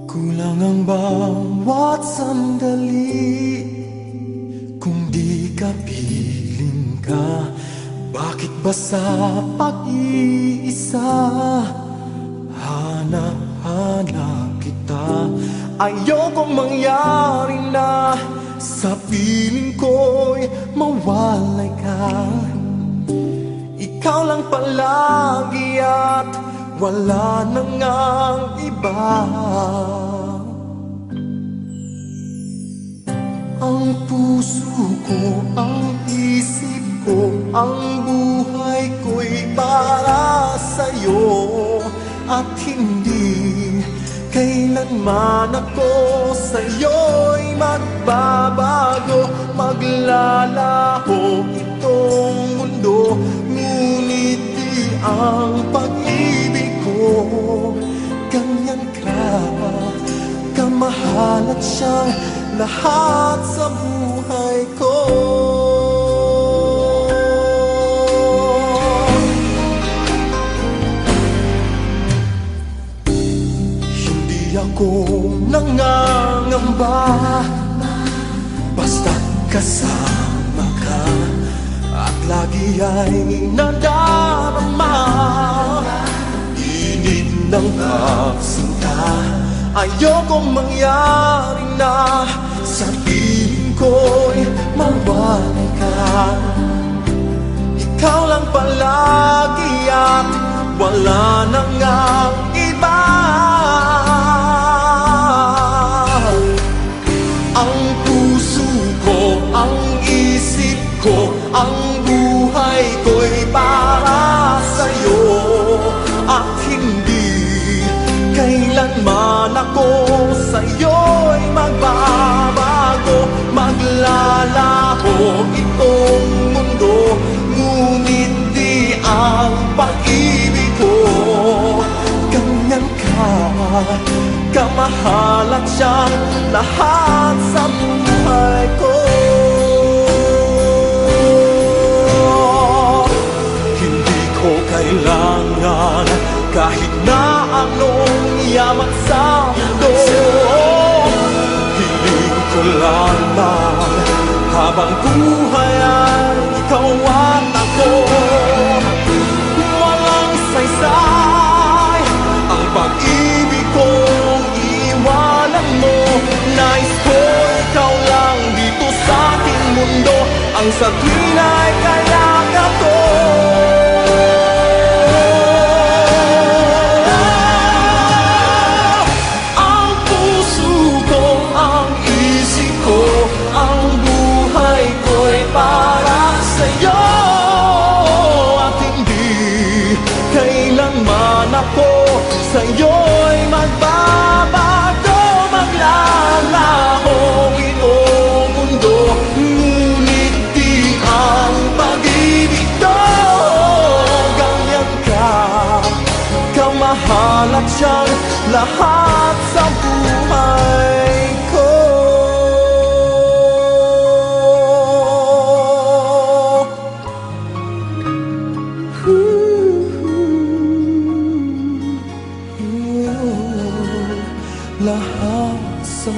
Kulang ang bawat sandali kung di ka piling ka. Bakit ba sa pag-iisa hanap-hanap kita? Ayokong mangyari na sa piling ko'y mawalay ka. Ikaw lang palagi at wala nang ang iba. Ang puso ko, ang isip ko, ang buhay ko'y para sa'yo. At hindi kailanman ako sa'yo'y magbabago. Maglalaho itong mundo, ngunit di ang pag-ibig ko ganyan ka kamahal at siyang lahat sa buhay ko. Hindi ako nangangamba basta't kasama ka at lagi ay nadarama init ng pagsinta. Ayokong mangyari na sa piling ko'y mawalay ka. Ikaw lang palagi at wala nang ang iba. Ang puso ko, ang isip ko, ang buhay ko'y para sa'yo. At hindi kailanman ako sa'yo'y magbabago. Maglalaho itong mundo, ngunit di ang pag-ibig ko ganyan ka kamahal at siyang lahat sa buhay ko. Hindi ko kailangan kahit na anong yaman sa mundo. Hiling ko lamang habang buhay ay ikaw at ako. Walang saysay ang pag-ibig kong iwanan mo. Nais ko ikaw lang dito sa ating mundo, ang sa tuwin ay kayakap ko. Ako sa'yo'y magbabago. Maglalaho itong mundo, ngunit di ang pag-ibig ko ganyan ka kamahal at siyang lahat sa buhay ko. Lahat sa